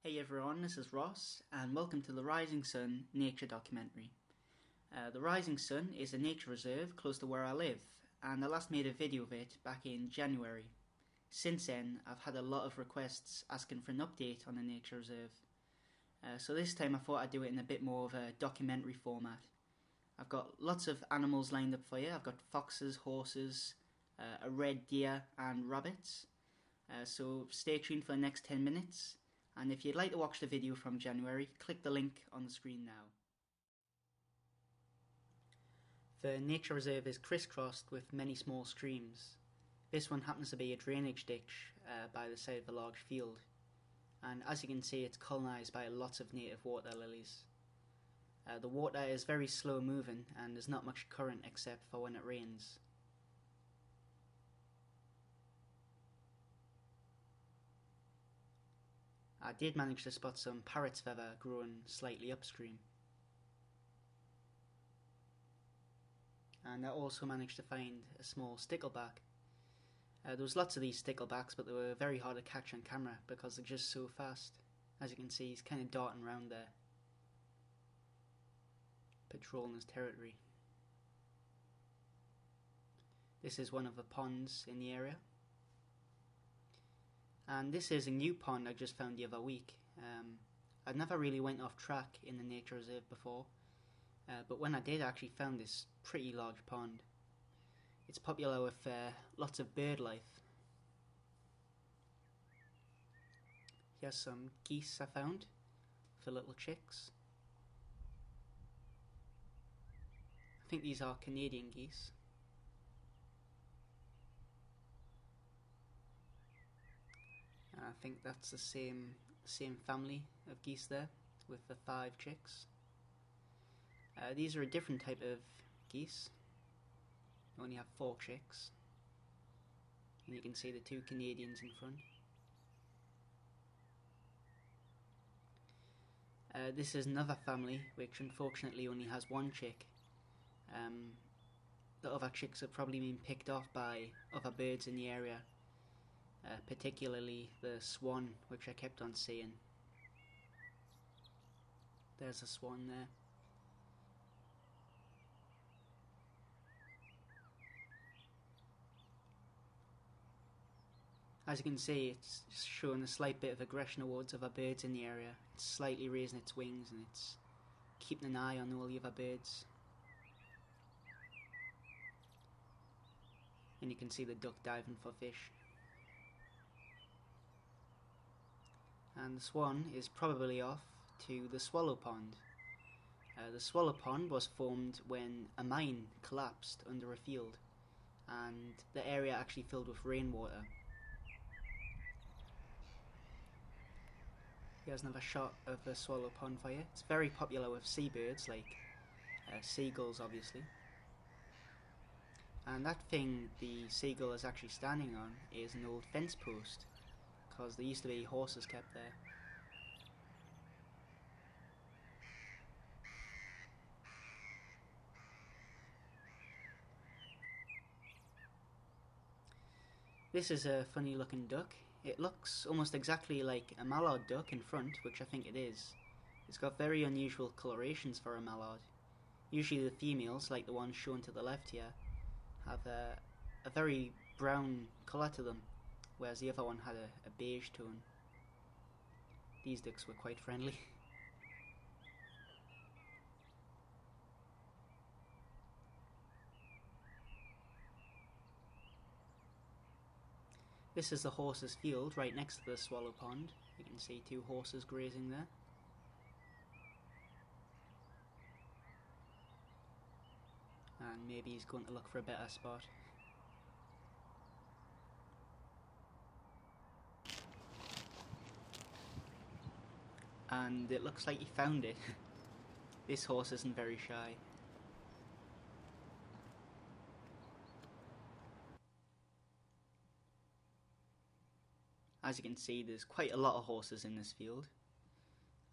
Hey everyone, this is Ross, and welcome to the Rising Sun Nature Documentary. The Rising Sun is a nature reserve close to where I live, and I last made a video of it back in January. Since then, I've had a lot of requests asking for an update on the nature reserve. So this time I thought I'd do it in a bit more of a documentary format. I've got lots of animals lined up for you. I've got foxes, horses, a red deer and rabbits. So stay tuned for the next 10 minutes. And if you'd like to watch the video from January, click the link on the screen now. The nature reserve is crisscrossed with many small streams. This one happens to be a drainage ditch by the side of a large field. And as you can see, it's colonised by lots of native water lilies. The water is very slow moving and there's not much current except for when it rains. I did manage to spot some parrot's feather growing slightly upstream. And I also managed to find a small stickleback. There was lots of these sticklebacks, but they were very hard to catch on camera because they're just so fast. As you can see, he's kind of darting around there, patrolling his territory. This is one of the ponds in the area. And this is a new pond I just found the other week. I'd never really went off track in the nature reserve before, but when I did, I actually found this pretty large pond. It's popular with lots of bird life. Here's some geese I found for little chicks. I think these are Canadian geese. I think that's the same family of geese there, with the 5 chicks. These are a different type of geese. They only have 4 chicks. And you can see the 2 Canadians in front. This is another family which unfortunately only has 1 chick. The other chicks have probably been picked off by other birds in the area. Particularly the swan, which I kept on seeing. There's a swan there. As you can see, it's showing a slight bit of aggression towards other birds in the area. It's slightly raising its wings and it's keeping an eye on all the other birds. And you can see the duck diving for fish. And the swan is probably off to the swallow pond. The swallow pond was formed when a mine collapsed under a field and the area actually filled with rainwater. Here's another shot of the swallow pond for you. It's very popular with seabirds like seagulls obviously. And that thing the seagull is actually standing on is an old fence post, because there used to be horses kept there. This is a funny looking duck. It looks almost exactly like a mallard duck in front, which I think it is. It's got very unusual colorations for a mallard. Usually the females, like the one shown to the left here, have a very brown colour to them, whereas the other one had a beige tone. These ducks were quite friendly. This is the horses' field right next to the swallow pond. You can see 2 horses grazing there. And maybe he's going to look for a better spot. And it looks like he found it. This horse isn't very shy. As you can see, there's quite a lot of horses in this field,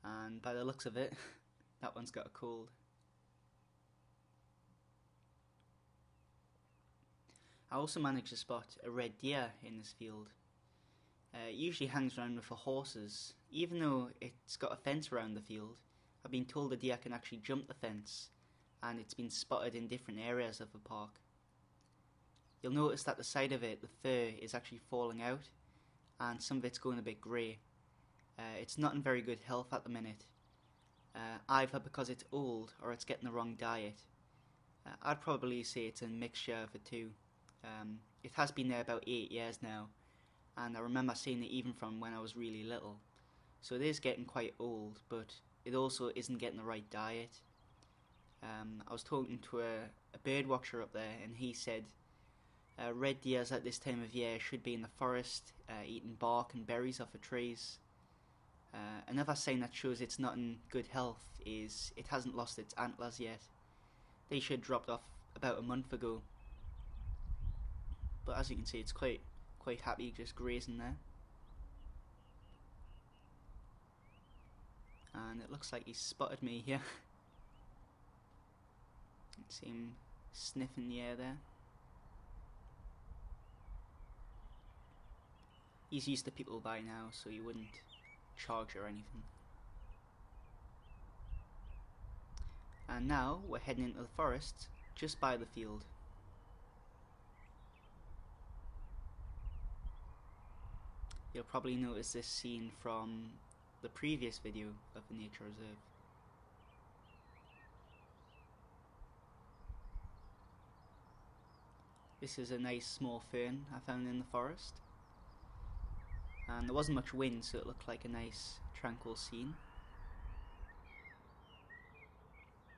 and by the looks of it, that one's got a cold. I also managed to spot a red deer in this field. It usually hangs around with the horses. Even though it's got a fence around the field, I've been told the deer can actually jump the fence, and it's been spotted in different areas of the park. You'll notice that the side of it, the fur, is actually falling out, and some of it's going a bit grey. It's not in very good health at the minute, either because it's old or it's getting the wrong diet. I'd probably say it's a mixture of the two. It has been there about 8 years now, and I remember seeing it even from when I was really little. So it is getting quite old, but it also isn't getting the right diet. I was talking to a bird watcher up there, and he said red deers at this time of year should be in the forest, eating bark and berries off the trees. Another sign that shows it's not in good health is it hasn't lost its antlers yet. They should have dropped off about a month ago. But as you can see, it's quite happy just grazing there. And it looks like he's spotted me here. You can see him sniffing the air there. He's used to people by now, so he wouldn't charge or anything. And now we're heading into the forest just by the field. You'll probably notice this scene from the previous video of the nature reserve. This is a nice small fern I found in the forest, and there wasn't much wind, so it looked like a nice tranquil scene.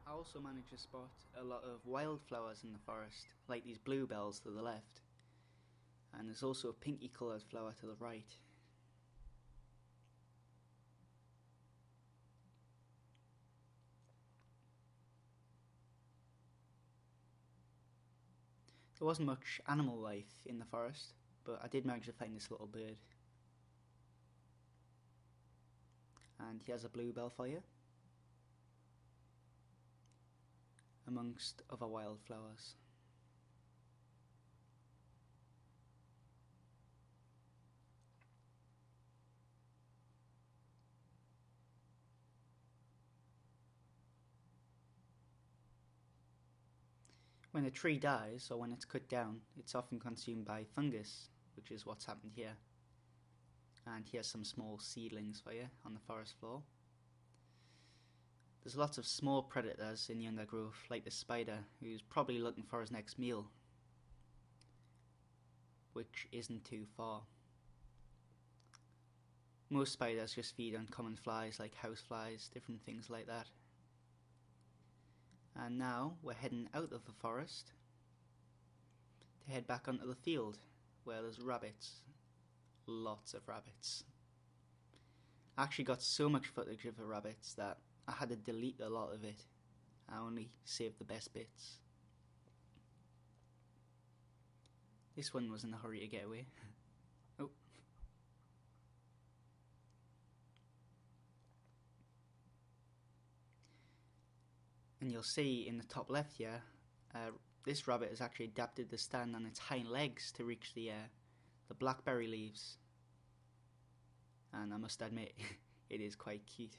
I also managed to spot a lot of wildflowers in the forest, like these bluebells to the left, and there's also a pinky coloured flower to the right. There wasn't much animal life in the forest, but I did manage to find this little bird. And he has a bluebell for you, amongst other wildflowers. When a tree dies, or when it's cut down, it's often consumed by fungus, which is what's happened here. And here's some small seedlings for you on the forest floor. There's lots of small predators in the undergrowth, like the spider, who's probably looking for his next meal, which isn't too far. Most spiders just feed on common flies like houseflies, different things like that. And now we're heading out of the forest to head back onto the field where there's rabbits. Lots of rabbits. I actually got so much footage of the rabbits that I had to delete a lot of it. I only saved the best bits. This one was in a hurry to get away. Oh. And you'll see in the top left here, this rabbit has actually adapted to stand on its hind legs to reach the blackberry leaves. And I must admit, it is quite cute.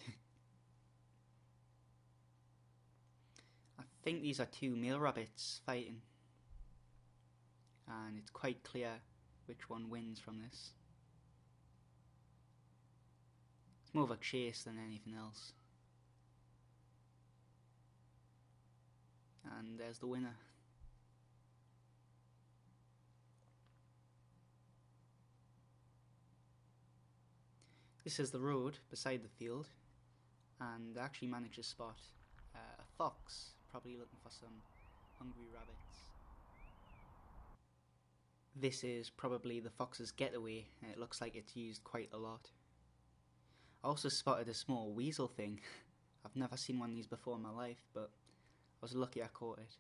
I think these are two male rabbits fighting, and it's quite clear which one wins from this. It's more of a chase than anything else. And there's the winner. This is the road beside the field, and I actually managed to spot a fox, probably looking for some hungry rabbits. This is probably the fox's getaway, and it looks like it's used quite a lot. I also spotted a small weasel thing. I've never seen one of these before in my life, but I was lucky I caught it.